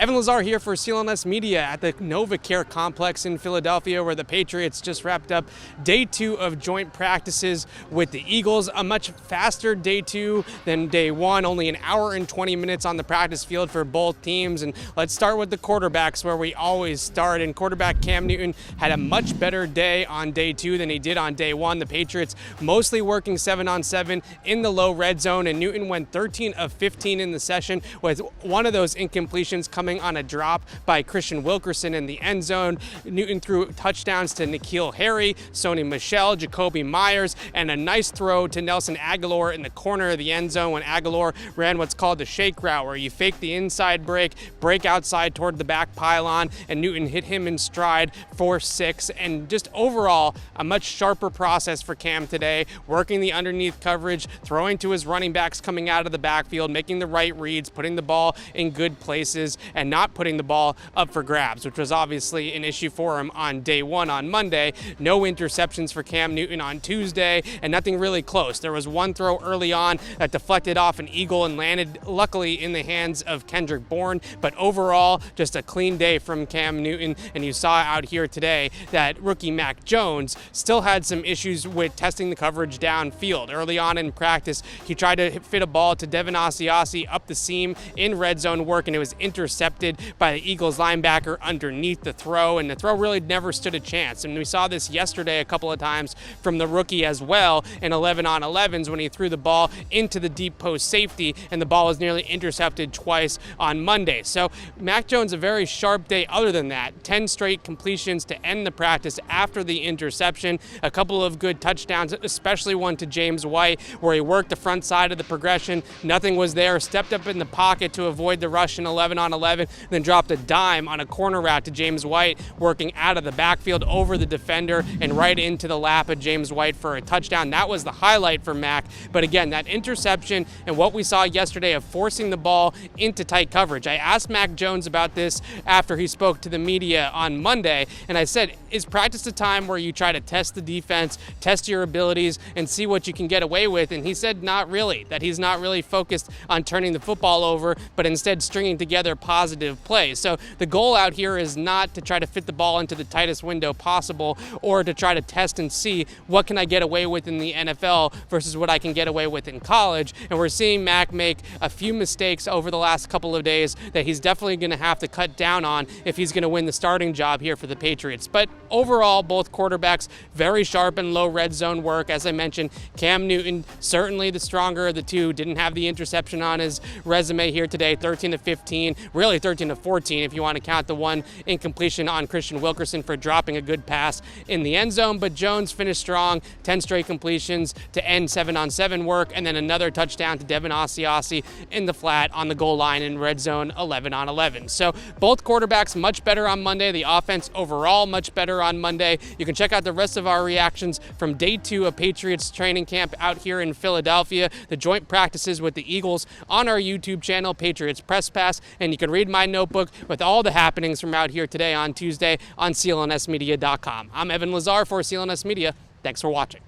Evan Lazar here for CLNS Media at the NovaCare complex in Philadelphia, where the Patriots just wrapped up day 2 of joint practices with the Eagles. A much faster day 2 than day 1, only an hour and 20 minutes on the practice field for both teams. And let's start with the quarterbacks, where we always start. And quarterback Cam Newton had a much better day on day 2 than he did on day 1. The Patriots mostly working 7-on-7 in the low red zone, and Newton went 13 of 15 in the session, with one of those incompletions coming on a drop by Kristian Wilkerson in the end zone. Newton threw touchdowns to N'Keal Harry, Sony Michel, Jacoby Myers, and a nice throw to Nelson Aguilar in the corner of the end zone when Aguilar ran what's called the shake route, where you fake the inside break outside toward the back pylon, and Newton hit him in stride for 6. And just overall, a much sharper process for Cam today, working the underneath coverage, throwing to his running backs coming out of the backfield, making the right reads, putting the ball in good places, and not putting the ball up for grabs, which was obviously an issue for him on day 1 on Monday. No interceptions for Cam Newton on Tuesday, and nothing really close. There was one throw early on that deflected off an Eagle and landed luckily in the hands of Kendrick Bourne, but overall just a clean day from Cam Newton. And you saw out here today that rookie Mac Jones still had some issues with testing the coverage downfield. Early on in practice, he tried to fit a ball to Devin Asiasi up the seam in red zone work, and it was intercepted by the Eagles linebacker underneath the throw, and the throw really never stood a chance. And we saw this yesterday a couple of times from the rookie as well in 11-on-11s when he threw the ball into the deep post safety, and the ball was nearly intercepted twice on Monday. So Mac Jones, a very sharp day other than that. 10 straight completions to end the practice after the interception. A couple of good touchdowns, especially one to James White, where he worked the front side of the progression. Nothing was there. Stepped up in the pocket to avoid the rush in 11-on-11, then dropped a dime on a corner route to James White, working out of the backfield over the defender and right into the lap of James White for a touchdown. That was the highlight for Mac. But again, that interception and what we saw yesterday of forcing the ball into tight coverage. I asked Mac Jones about this after he spoke to the media on Monday, and I said, is practice a time where you try to test the defense, test your abilities, and see what you can get away with? And he said not really, that he's not really focused on turning the football over, but instead stringing together positive plays. So the goal out here is not to try to fit the ball into the tightest window possible, or to try to test and see what can I get away with in the NFL versus what I can get away with in college. And we're seeing Mac make a few mistakes over the last couple of days that he's definitely going to have to cut down on if he's going to win the starting job here for the Patriots. But overall, both quarterbacks very sharp and low red zone work. As I mentioned, Cam Newton, certainly the stronger of the two, didn't have the interception on his resume here today, 13 of 15, really 13 of 14 if you want to count the one incompletion on Kristian Wilkerson for dropping a good pass in the end zone. But Jones finished strong, 10 straight completions to end 7-on-7 work, and then another touchdown to Devin Asiasi in the flat on the goal line in red zone 11-on-11. So both quarterbacks much better on Monday. The offense overall much better on Monday. You can check out the rest of our reactions from day 2 of Patriots training camp out here in Philadelphia, the joint practices with the Eagles, on our YouTube channel, Patriots Press Pass, and you can read my notebook with all the happenings from out here today on Tuesday on CLNSmedia.com. I'm Evan Lazar for CLNS Media. Thanks for watching.